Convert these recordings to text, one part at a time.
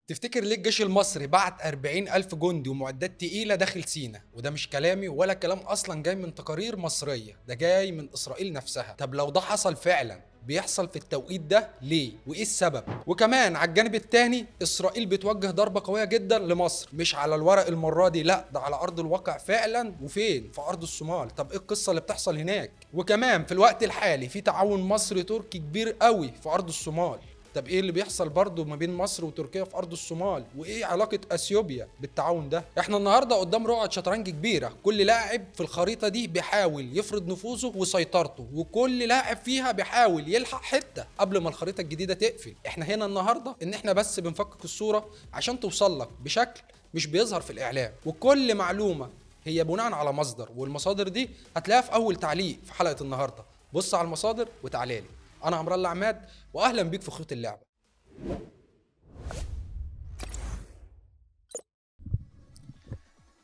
تفتكر ليه الجيش المصري بعت 40,000 جندي ومعدات تقيلة داخل سيناء؟ وده مش كلامي ولا كلام أصلا جاي من تقارير مصرية، ده جاي من إسرائيل نفسها. طب لو ده حصل فعلا بيحصل في التوقيت ده ليه؟ وإيه السبب؟ وكمان على الجانب التاني إسرائيل بتوجه ضربة قوية جدا لمصر، مش على الورق المرة دي، لا ده على أرض الواقع فعلا. وفين؟ في أرض الصومال. طب إيه القصة اللي بتحصل هناك؟ وكمان في الوقت الحالي في تعاون مصري تركي كبير قوي في أرض الصومال. طب ايه اللي بيحصل برضو ما بين مصر وتركيا في ارض الصومال؟ وايه علاقه اثيوبيا بالتعاون ده؟ احنا النهارده قدام رقعه شطرنج كبيره، كل لاعب في الخريطه دي بيحاول يفرض نفوذه وسيطرته، وكل لاعب فيها بيحاول يلحق حته قبل ما الخريطه الجديده تقفل. احنا هنا النهارده ان احنا بس بنفكك الصوره عشان توصل لك بشكل مش بيظهر في الاعلام، وكل معلومه هي بناء على مصدر، والمصادر دي هتلاقيها في اول تعليق في حلقه النهارده. بص على المصادر وتعالى لي. انا عمرو الله عماد، واهلا بيك في خيوط اللعبه.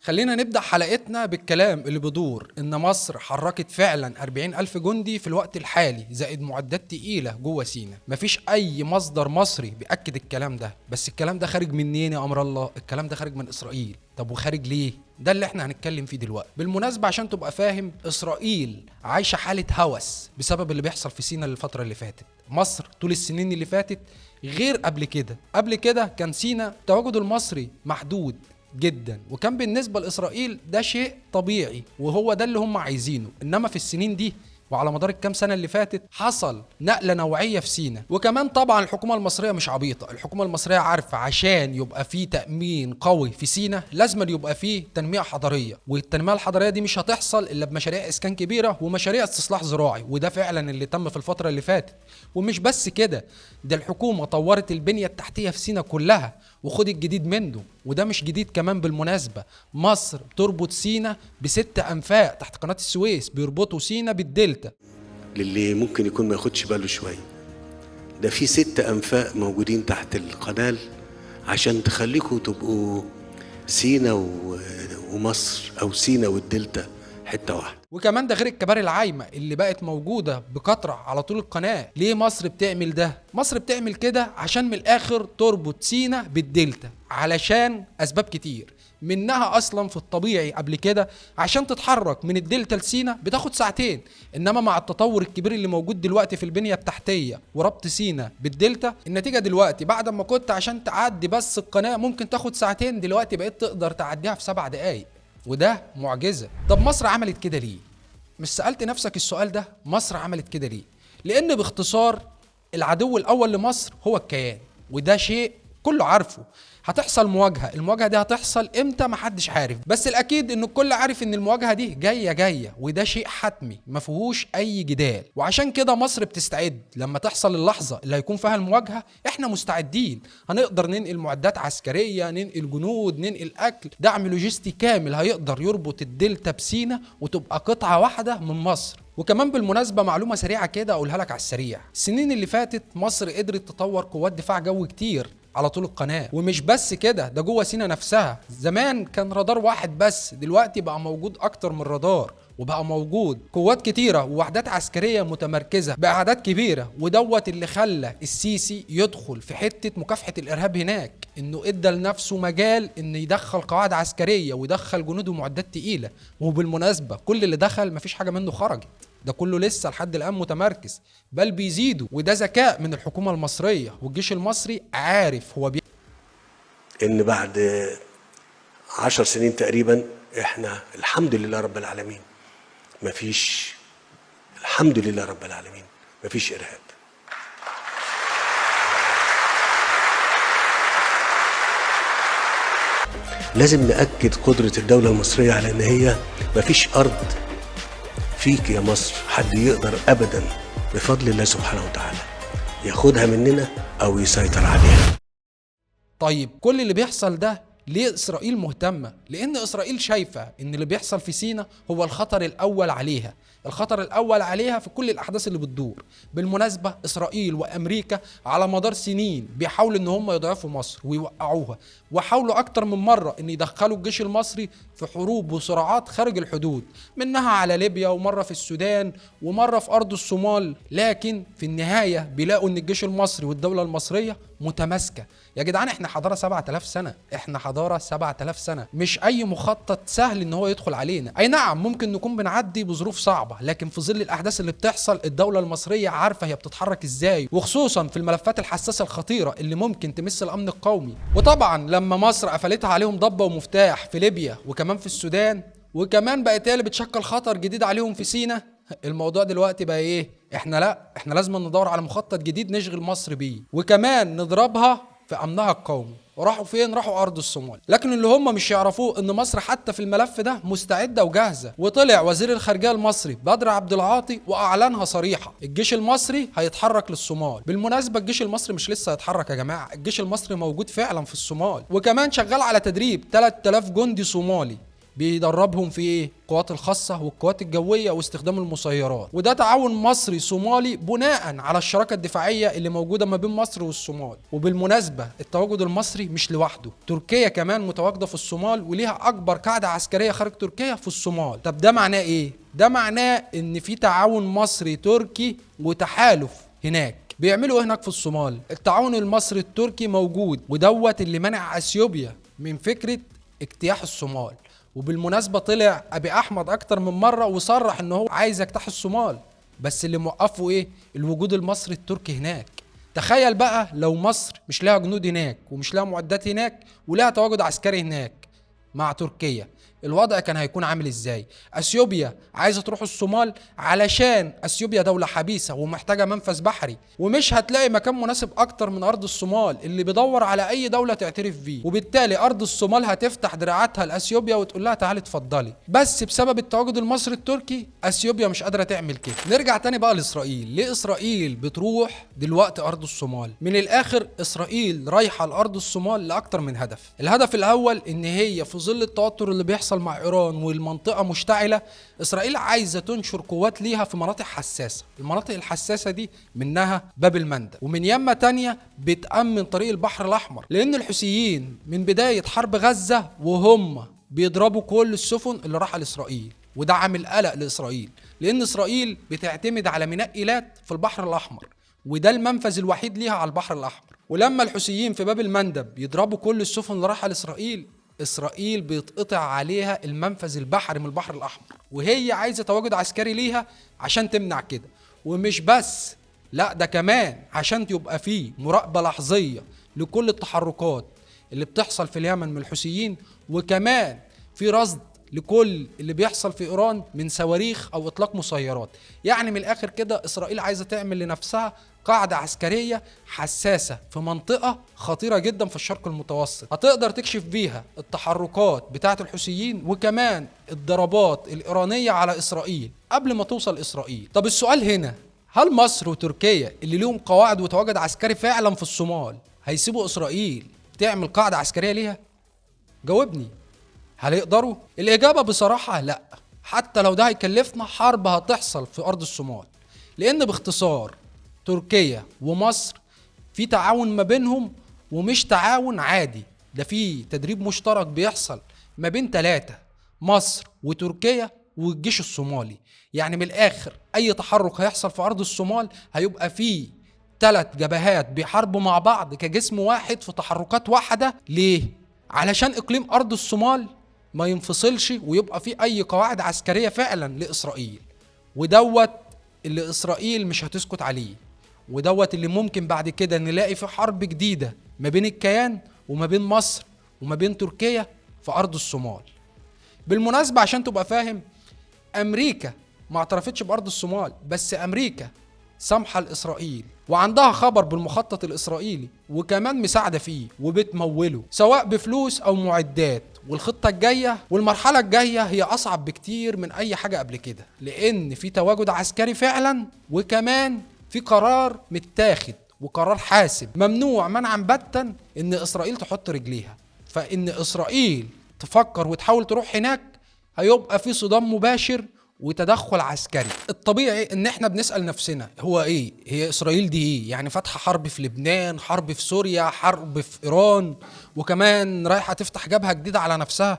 خلينا نبدأ حلقتنا بالكلام اللي بدور إن مصر حركت فعلا 40,000 جندي في الوقت الحالي زائد معدات تقيلة جوه سيناء. مفيش أي مصدر مصري بيأكد الكلام ده، بس الكلام ده خارج منين يا أمر الله؟ الكلام ده خارج من إسرائيل. طب وخارج ليه؟ ده اللي احنا هنتكلم فيه دلوقتي. بالمناسبة عشان تبقى فاهم، إسرائيل عايشة حالة هوس بسبب اللي بيحصل في سيناء الفترة اللي فاتت. مصر طول السنين اللي فاتت غير قبل كده كان سيناء التواجد المصري محدود جدا، وكان بالنسبة لإسرائيل ده شيء طبيعي وهو ده اللي هم عايزينه. إنما في السنين دي وعلى مدار الكام سنة اللي فاتت حصل نقلة نوعية في سيناء. وكمان طبعا الحكومة المصرية مش عبيطة، الحكومة المصرية عارفة عشان يبقى في تأمين قوي في سيناء لازم يبقى فيه تنمية حضرية، والتنمية الحضرية دي مش هتحصل إلا بمشاريع إسكان كبيرة ومشاريع استصلاح زراعي، وده فعلا اللي تم في الفترة اللي فاتت. ومش بس كده، ده الحكومة طورت البنية التحتية في سيناء كلها وخد الجديد منه، وده مش جديد كمان بالمناسبة. مصر بتربط سيناء ب6 أنفاق تحت قناة السويس بيربطوا سيناء بالدلتا. للي ممكن يكون ما ياخدش باله شوية، ده في 6 أنفاق موجودين تحت القناة عشان تخليكوا تبقوا سيناء ومصر أو سيناء والدلتا حتة واحدة. وكمان ده غير الكباري العايمة اللي بقت موجودة بكثرة على طول القناة. ليه مصر بتعمل ده؟ مصر بتعمل كده عشان من الآخر تربط سيناء بالدلتا علشان أسباب كتير، منها أصلا في الطبيعي قبل كده عشان تتحرك من الدلتا لسيناء بتاخد ساعتين، إنما مع التطور الكبير اللي موجود دلوقتي في البنية التحتية وربط سيناء بالدلتا، النتيجة دلوقتي بعد ما كنت عشان تعدي بس القناة ممكن تاخد ساعتين، دلوقتي بقيت تقدر تعديها في 7 دقايق، وده معجزة. طب مصر عملت كده ليه؟ مش سألت نفسك السؤال ده؟ مصر عملت كده ليه؟ لأن باختصار العدو الأول لمصر هو الكيان، وده شيء كله عارفه. هتحصل مواجهة، المواجهة دي هتحصل امتى محدش عارف، بس الأكيد إن الكل عارف إن المواجهة دي جاية، وده شيء حتمي مفيهوش أي جدال. وعشان كده مصر بتستعد لما تحصل اللحظة اللي هيكون فيها المواجهة. إحنا مستعدين، هنقدر ننقل معدات عسكرية، ننقل جنود، ننقل أكل، دعم لوجستي كامل هيقدر يربط الدلتا بسينا وتبقى قطعة واحدة من مصر. وكمان بالمناسبة معلومة سريعة كده أقولها لك على السريع، السنين اللي فاتت مصر قدرت تطور قوات دفاع جو كتير على طول القناة. ومش بس كده، ده جوه سيناء نفسها زمان كان رادار واحد بس، دلوقتي بقى موجود أكتر من رادار، وبقى موجود قوات كتيرة ووحدات عسكرية متمركزة بأعداد كبيرة. ودوت اللي خلى السيسي يدخل في حتة مكافحة الإرهاب هناك، إنه إدى لنفسه مجال إنه يدخل قواعد عسكرية ويدخل جنود ومعدات تقيلة. وبالمناسبة كل اللي دخل مفيش حاجة منه خرجت، ده كله لسه لحد الآن متمركز، بل بيزيدوا. وده ذكاء من الحكومة المصرية، والجيش المصري عارف هو إن بعد 10 سنين تقريبا إحنا الحمد لله رب العالمين مفيش، الحمد لله رب العالمين مفيش إرهاب. لازم نأكد قدرة الدولة المصرية على إن هي مفيش أرض فيك يا مصر حد يقدر أبدا بفضل الله سبحانه وتعالى ياخدها مننا أو يسيطر عليها. طيب كل اللي بيحصل ده ليه إسرائيل مهتمة؟ لأن إسرائيل شايفة إن اللي بيحصل في سيناء هو الخطر الأول عليها، الخطر الأول عليها في كل الأحداث اللي بتدور. بالمناسبة إسرائيل وأمريكا على مدار سنين بيحاولوا إن هم يضعفوا مصر ويوقعوها، وحاولوا أكتر من مرة إن يدخلوا الجيش المصري في حروب وصراعات خارج الحدود، منها على ليبيا، ومرة في السودان، ومرة في أرض الصومال. لكن في النهاية بيلاقوا إن الجيش المصري والدولة المصرية متماسكه. يا جدعان احنا حضاره 7000 سنه، احنا حضاره 7000 سنه، مش اي مخطط سهل ان هو يدخل علينا. اي نعم ممكن نكون بنعدي بظروف صعبه، لكن في ظل الاحداث اللي بتحصل الدوله المصريه عارفه هي بتتحرك ازاي، وخصوصا في الملفات الحساسه الخطيره اللي ممكن تمس الامن القومي. وطبعا لما مصر قفلتها عليهم ضبه ومفتاح في ليبيا وكمان في السودان، وكمان بقت هي اللي بتشكل خطر جديد عليهم في سيناء، الموضوع دلوقتي بقى ايه؟ احنا لازم ندور على مخطط جديد نشغل مصر بيه، وكمان نضربها في امنها القومي. وراحوا فين؟ راحوا ارض الصومال. لكن اللي هم مش يعرفوه ان مصر حتى في الملف ده مستعده وجاهزه. وطلع وزير الخارجيه المصري بدر عبد العاطي واعلنها صريحه، الجيش المصري هيتحرك للصومال. بالمناسبه الجيش المصري مش لسه هيتحرك يا جماعه، الجيش المصري موجود فعلا في الصومال، وكمان شغال على تدريب 3000 جندي صومالي بيدربهم في ايه؟ القوات الخاصة والقوات الجوية واستخدام المسيرات. وده تعاون مصري صومالي بناء على الشراكة الدفاعية اللي موجودة ما بين مصر والصومال. وبالمناسبة التواجد المصري مش لوحده، تركيا كمان متواجدة في الصومال وليها أكبر قاعدة عسكرية خارج تركيا في الصومال. طب ده معناه ايه؟ ده معناه ان في تعاون مصري تركي وتحالف هناك. بيعملوا ايه هناك في الصومال؟ التعاون المصري التركي موجود، ودوت اللي منع اثيوبيا من فكرة اجتياح الصومال. وبالمناسبة طلع أبي أحمد أكتر من مرة وصرح إن هو عايز يجتاح الصومال، بس اللي موقفه إيه؟ الوجود المصري التركي هناك. تخيل بقى لو مصر مش لها جنود هناك ومش لها معدات هناك ولها تواجد عسكري هناك مع تركيا، الوضع كان هيكون عامل ازاي؟ اثيوبيا عايزه تروح الصومال علشان اثيوبيا دوله حبيسه ومحتاجه منفذ بحري، ومش هتلاقي مكان مناسب اكتر من ارض الصومال اللي بيدور على اي دوله تعترف بيه. وبالتالي ارض الصومال هتفتح دراعاتها لاثيوبيا وتقول لها تعالي اتفضلي. بس بسبب التواجد المصري التركي اثيوبيا مش قادره تعمل كده. نرجع تاني بقى لاسرائيل. ليه اسرائيل بتروح دلوقتي ارض الصومال؟ من الاخر اسرائيل رايحه لارض الصومال لاكتر من هدف. الهدف الاول ان هي في ظل التوتر اللي بيحصل مع ايران والمنطقه مشتعله، اسرائيل عايزه تنشر قوات ليها في مناطق حساسه. المناطق الحساسه دي منها باب المندب، ومن يمه تانية بتامن طريق البحر الاحمر، لان الحوثيين من بدايه حرب غزه وهم بيضربوا كل السفن اللي رايحه لاسرائيل. وده عامل قلق لاسرائيل، لان اسرائيل بتعتمد على ميناء ايلات في البحر الاحمر، وده المنفذ الوحيد ليها على البحر الاحمر. ولما الحوثيين في باب المندب يضربوا كل السفن اللي رايحه لاسرائيل، اسرائيل بيتقطع عليها المنفذ البحري من البحر الاحمر، وهي عايزه تواجد عسكري ليها عشان تمنع كده. ومش بس، لا ده كمان عشان يبقى فيه مراقبه لحظيه لكل التحركات اللي بتحصل في اليمن من الحوثيين، وكمان في رصد لكل اللي بيحصل في ايران من صواريخ او اطلاق مسيرات. يعني من الاخر كده اسرائيل عايزه تعمل لنفسها قاعدة عسكرية حساسة في منطقة خطيرة جدا في الشرق المتوسط، هتقدر تكشف بيها التحركات بتاعة الحوثيين وكمان الضربات الإيرانية على إسرائيل قبل ما توصل إسرائيل. طب السؤال هنا، هل مصر وتركيا اللي ليهم قواعد وتواجد عسكري فعلا في الصومال هيسيبوا إسرائيل تعمل قاعدة عسكرية ليها؟ جاوبني، هل يقدروا؟ الإجابة بصراحة لا، حتى لو ده هيكلفنا حرب هتحصل في أرض الصومال. لأن باختصار تركيا ومصر في تعاون ما بينهم، ومش تعاون عادي، ده في تدريب مشترك بيحصل ما بين 3، مصر وتركيا والجيش الصومالي. يعني من الآخر أي تحرك هيحصل في أرض الصومال هيبقى فيه 3 جبهات بيحاربوا مع بعض كجسم واحد في تحركات واحدة. ليه؟ علشان إقليم أرض الصومال ما ينفصلش ويبقى فيه أي قواعد عسكرية فعلا لإسرائيل. ودوت اللي إسرائيل مش هتسكت عليه، ودوت اللي ممكن بعد كده نلاقي في حرب جديدة ما بين الكيان وما بين مصر وما بين تركيا في أرض الصومال. بالمناسبة عشان تبقى فاهم، أمريكا ما اعترفتش بأرض الصومال، بس أمريكا سامحة لإسرائيل وعندها خبر بالمخطط الإسرائيلي وكمان مساعدة فيه وبتموله سواء بفلوس أو معدات. والخطة الجاية والمرحلة الجاية هي أصعب بكتير من أي حاجة قبل كده، لأن في تواجد عسكري فعلا، وكمان في قرار متاخد وقرار حاسم ممنوع منعا باتا إن إسرائيل تحط رجليها. فإن إسرائيل تفكر وتحاول تروح هناك هيبقى في صدام مباشر وتدخل عسكري. الطبيعي ان احنا بنسأل نفسنا هو ايه؟ هي اسرائيل دي ايه؟ يعني فاتحة حرب في لبنان، حرب في سوريا، حرب في ايران، وكمان رايحة تفتح جبهة جديدة على نفسها.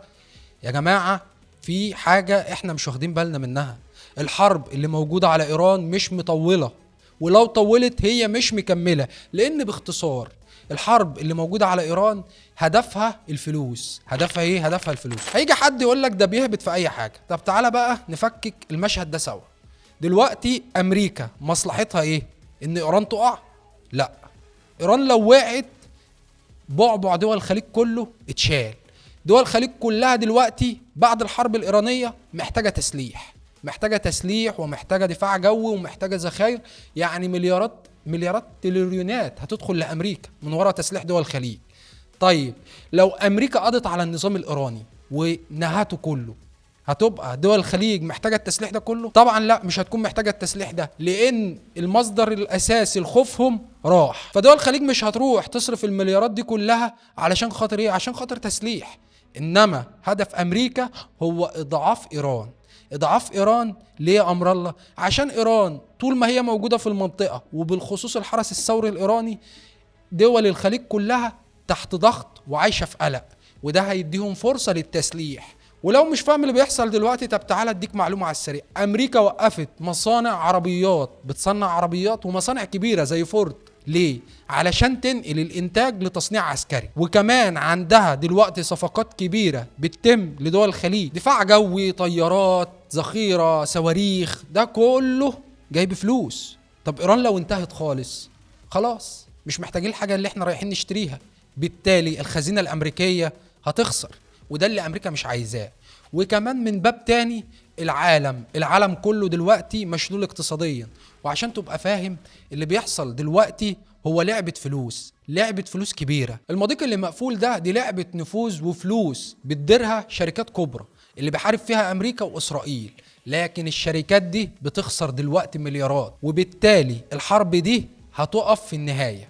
يا جماعة في حاجة احنا مش واخدين بالنا منها، الحرب اللي موجودة على ايران مش مطولة، ولو طولت هي مش مكملة. لان باختصار الحرب اللي موجودة على إيران هدفها الفلوس. هدفها إيه؟ هدفها الفلوس. هيجي حد يقول لك ده بيهبط في أي حاجة. طب تعالى بقى نفكك المشهد ده سوا. دلوقتي أمريكا مصلحتها إيه؟ إن إيران تقع؟ لا. إيران لو وقعت بعبع دول الخليج كله اتشال. دول الخليج كلها دلوقتي بعد الحرب الإيرانية محتاجة تسليح ومحتاجة دفاع جوي ومحتاجة ذخاير. يعني مليارات تريليونات هتدخل لأمريكا من وراء تسليح دول الخليج. طيب لو أمريكا قضت على النظام الإيراني ونهته كله، هتبقى دول الخليج محتاجة التسليح ده كله؟ طبعا لا، مش هتكون محتاجة التسليح ده، لأن المصدر الأساسي لخوفهم راح. فدول الخليج مش هتروح تصرف المليارات دي كلها علشان خاطر إيه؟ عشان خاطر تسليح. إنما هدف أمريكا هو إضعاف إيران. إضعاف إيران ليه يا أمر الله؟ عشان إيران طول ما هي موجودة في المنطقة، وبالخصوص الحرس الثوري الإيراني، دول الخليج كلها تحت ضغط وعايشة في قلق، وده هيديهم فرصة للتسليح. ولو مش فاهم اللي بيحصل دلوقتي، طب تعالى اديك معلومة على السريع. أمريكا وقفت مصانع عربيات بتصنع عربيات ومصانع كبيرة زي فورد. ليه؟ علشان تنقل الانتاج لتصنيع عسكري. وكمان عندها دلوقتي صفقات كبيرة بتتم لدول الخليج، دفاع جوي، طيارات، ذخيرة، صواريخ، ده كله جاي بفلوس. طب ايران لو انتهت خلاص مش محتاجين الحاجة اللي احنا رايحين نشتريها، بالتالي الخزينة الامريكية هتخسر، وده اللي امريكا مش عايزاه. وكمان من باب تاني، العالم كله دلوقتي مشلول اقتصاديا. وعشان تبقى فاهم اللي بيحصل دلوقتي هو لعبة فلوس كبيرة. المضيق اللي مقفول ده دي لعبة نفوذ وفلوس بتديرها شركات كبرى اللي بيحارب فيها أمريكا وإسرائيل. لكن الشركات دي بتخسر دلوقتي مليارات، وبالتالي الحرب دي هتقف في النهاية،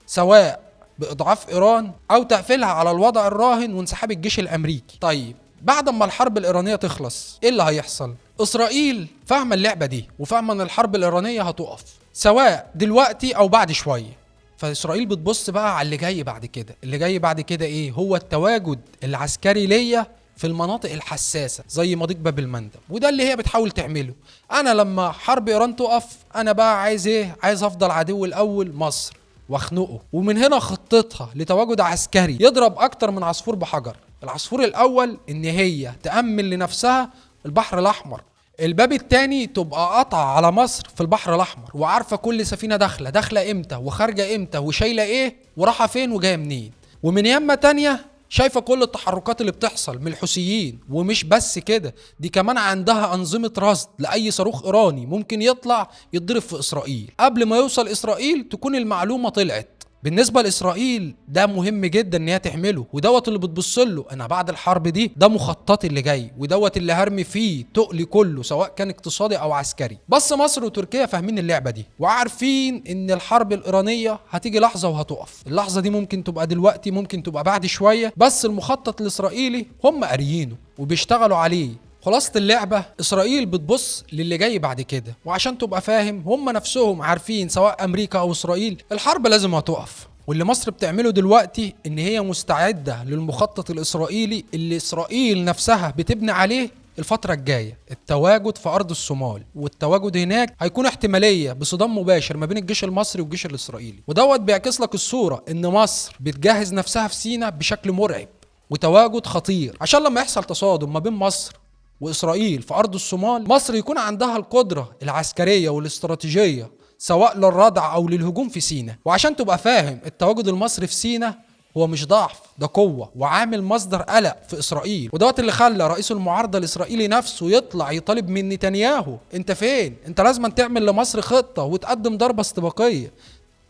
سواء بإضعاف إيران أو تقفيلها على الوضع الراهن وانسحاب الجيش الأمريكي. طيب بعد ما الحرب الإيرانية تخلص إيه اللي هيحصل؟ إسرائيل فاهمة اللعبة دي وفاهمة إن الحرب الإيرانية هتقف سواء دلوقتي أو بعد شوية. فإسرائيل بتبص بقى على اللي جاي بعد كده. اللي جاي بعد كده إيه؟ هو التواجد العسكري ليا في المناطق الحساسة زي مضيق باب المندب، وده اللي هي بتحاول تعمله. أنا لما حرب إيران تقف أنا بقى عايز إيه؟ عايز أفضل عدو الأول مصر واخنقه. ومن هنا خطتها لتواجد عسكري يضرب أكتر من عصفور بحجر. العصفور الأول إن هي تأمن لنفسها البحر الأحمر. الباب التاني تبقى قطع على مصر في البحر الأحمر، وعارفة كل سفينة داخلة إمتى وخارجة إمتى وشايلة إيه وراحة فين وجاية منين. ومن يمة تانية شايفة كل التحركات اللي بتحصل من الحوثيين. ومش بس كده، دي كمان عندها أنظمة رصد لأي صاروخ إيراني ممكن يطلع يتضرب في إسرائيل. قبل ما يوصل إسرائيل تكون المعلومة طلعت. بالنسبة لإسرائيل ده مهم جدا ان هي تعمله، ودوت اللي بتبص له انا بعد الحرب دي، ده مخطط اللي جاي، ودوت اللي هرمي فيه تقلي كله سواء كان اقتصادي او عسكري. بس مصر وتركيا فاهمين اللعبة دي وعارفين ان الحرب الإيرانية هتيجي لحظة وهتقف. اللحظة دي ممكن تبقى دلوقتي، ممكن تبقى بعد شوية، بس المخطط الإسرائيلي هم قاريينه وبيشتغلوا عليه. خلاصة اللعبة إسرائيل بتبص للي جاي بعد كده. وعشان تبقى فاهم هم نفسهم عارفين سواء أمريكا أو إسرائيل الحرب لازم هتقف. واللي مصر بتعمله دلوقتي إن هي مستعدة للمخطط الإسرائيلي اللي إسرائيل نفسها بتبني عليه الفترة الجاية، التواجد في أرض الصومال. والتواجد هناك هيكون احتمالية بصدام مباشر ما بين الجيش المصري والجيش الإسرائيلي. ودوت بيعكس لك الصورة إن مصر بتجهز نفسها في سيناء بشكل مرعب وتواجد خطير، عشان لما يحصل تصادم ما بين مصر وإسرائيل في أرض الصومال مصر يكون عندها القدرة العسكرية والاستراتيجية سواء للردع أو للهجوم في سيناء. وعشان تبقى فاهم التواجد المصري في سيناء هو مش ضعف، ده قوة وعامل مصدر قلق في إسرائيل. ودوت اللي خلى رئيس المعارضة الإسرائيلي نفسه يطلع يطالب من نتنياهو انت فين؟ انت لازم تعمل لمصر خطة وتقدم ضربة استباقية.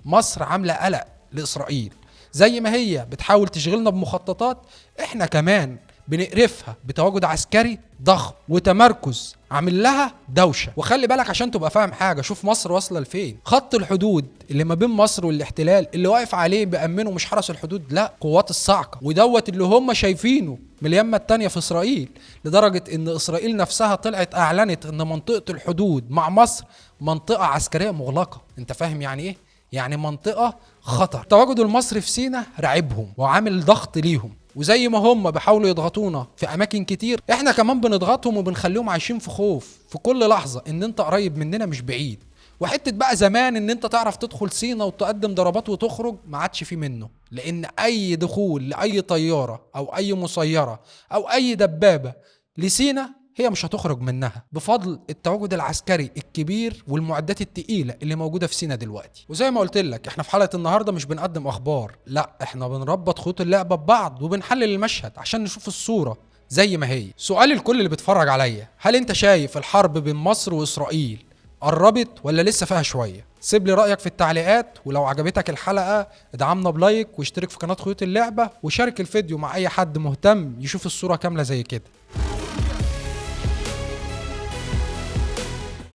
مصر عاملة قلق لإسرائيل، زي ما هي بتحاول تشغلنا بمخططات احنا كمان بنقرفها بتواجد عسكري ضخم وتمركز عامل لها دوشه. وخلي بالك عشان تبقى فاهم حاجه، شوف مصر واصله لفين. خط الحدود اللي ما بين مصر والاحتلال اللي واقف عليه بيأمنه مش حرس الحدود، لا، قوات الصاعقه. ودوت اللي هم شايفينه من اليمه التانيه في اسرائيل، لدرجه ان اسرائيل نفسها طلعت اعلنت ان منطقه الحدود مع مصر منطقه عسكريه مغلقه. انت فاهم يعني ايه؟ يعني منطقه خطر. تواجد المصري في سيناء راعبهم وعامل ضغط ليهم، وزي ما هم بيحاولوا يضغطونا في اماكن كتير احنا كمان بنضغطهم وبنخليهم عايشين في خوف في كل لحظه ان انت قريب مننا مش بعيد. وحته بقى زمان ان انت تعرف تدخل سينا وتقدم ضربات وتخرج، ما عادش فيه منه، لان اي دخول لاي طياره او اي مسيره او اي دبابه لسينا هي مش هتخرج منها بفضل التواجد العسكري الكبير والمعدات التقيله اللي موجوده في سينا دلوقتي. وزي ما قلت لك احنا في حلقه النهارده مش بنقدم اخبار، لا احنا بنربط خيوط اللعبه ببعض وبنحلل المشهد عشان نشوف الصوره زي ما هي. سؤال الكل اللي بيتفرج عليا، هل انت شايف الحرب بين مصر واسرائيل قربت ولا لسه فيها شويه؟ سيب لي رايك في التعليقات، ولو عجبتك الحلقه ادعمنا بلايك واشترك في قناه خيوط اللعبه وشارك الفيديو مع اي حد مهتم يشوف الصوره كامله زي كده.